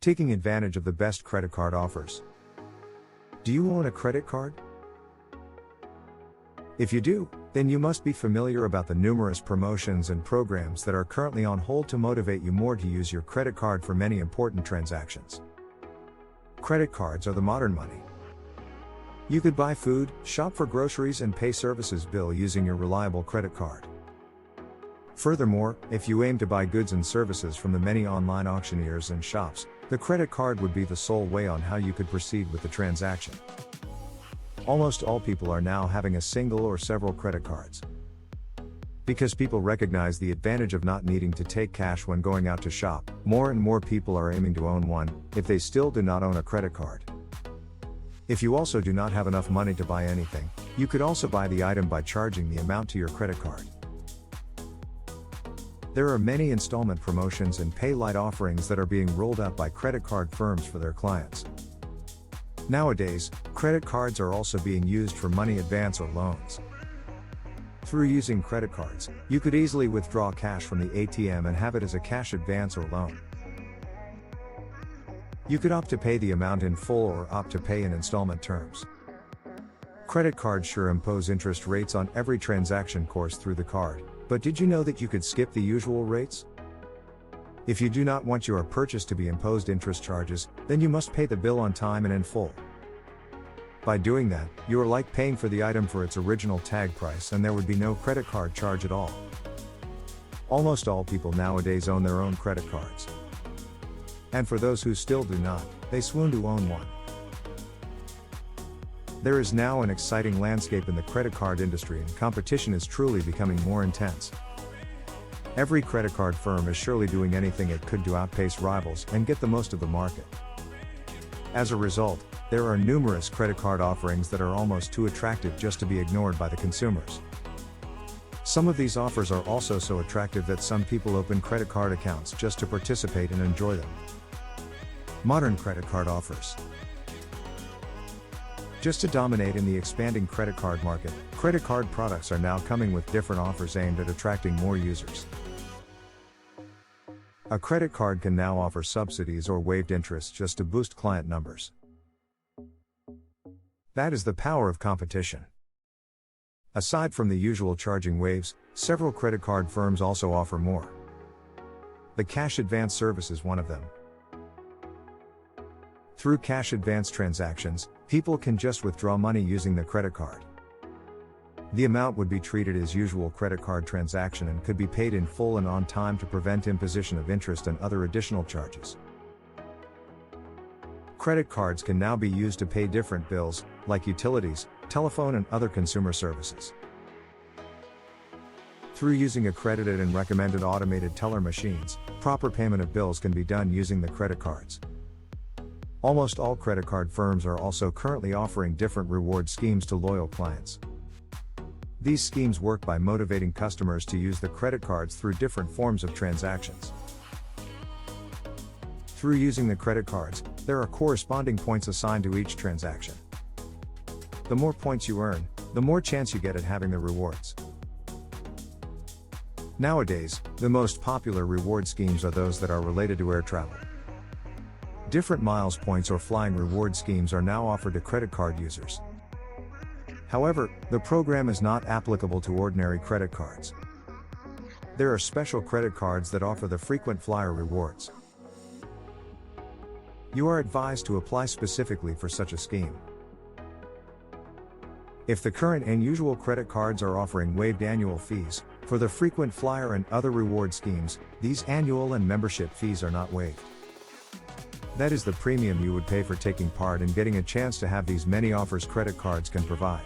taking advantage of the best credit card offers. Do you own a credit card? If you do, then you must be familiar about the numerous promotions and programs that are currently on hold to motivate you more to use your credit card for many important transactions. Credit cards are the modern money. You could buy food, shop for groceries, and pay services bill using your reliable credit card. Furthermore, if you aim to buy goods and services from the many online auctioneers and shops, the credit card would be the sole way on how you could proceed with the transaction. Almost all people are now having a single or several credit cards. Because people recognize the advantage of not needing to take cash when going out to shop, more and more people are aiming to own one, if they still do not own a credit card. If you also do not have enough money to buy anything, you could also buy the item by charging the amount to your credit card. There are many installment promotions and pay-light offerings that are being rolled out by credit card firms for their clients. Nowadays, credit cards are also being used for money advance or loans. Through using credit cards, you could easily withdraw cash from the ATM and have it as a cash advance or loan. You could opt to pay the amount in full or opt to pay in installment terms. Credit cards sure impose interest rates on every transaction course through the card, but did you know that you could skip the usual rates? If you do not want your purchase to be imposed interest charges, then you must pay the bill on time and in full. By doing that, you are like paying for the item for its original tag price and there would be no credit card charge at all. Almost all people nowadays own their own credit cards. And for those who still do not, they swoon to own one. There is now an exciting landscape in the credit card industry and competition is truly becoming more intense. Every credit card firm is surely doing anything it could to outpace rivals and get the most of the market. As a result, there are numerous credit card offerings that are almost too attractive just to be ignored by the consumers. Some of these offers are also so attractive that some people open credit card accounts just to participate and enjoy them. Modern credit card offers. Just to dominate in the expanding credit card market, credit card products are now coming with different offers aimed at attracting more users. A credit card can now offer subsidies or waived interest just to boost client numbers. That is the power of competition. Aside from the usual charging waves, several credit card firms also offer more. The cash advance service is one of them. Through cash advance transactions, people can just withdraw money using the credit card. The amount would be treated as usual credit card transaction and could be paid in full and on time to prevent imposition of interest and other additional charges. Credit cards can now be used to pay different bills, like utilities, telephone and other consumer services. Through using accredited and recommended automated teller machines, proper payment of bills can be done using the credit cards. Almost all credit card firms are also currently offering different reward schemes to loyal clients. These schemes work by motivating customers to use the credit cards through different forms of transactions. Through using the credit cards, there are corresponding points assigned to each transaction. The more points you earn, the more chance you get at having the rewards. Nowadays, the most popular reward schemes are those that are related to air travel. Different miles points or flying reward schemes are now offered to credit card users. However, the program is not applicable to ordinary credit cards. There are special credit cards that offer the frequent flyer rewards. You are advised to apply specifically for such a scheme. If the current and usual credit cards are offering waived annual fees, for the frequent flyer and other reward schemes, these annual and membership fees are not waived. That is the premium you would pay for taking part and getting a chance to have these many offers credit cards can provide.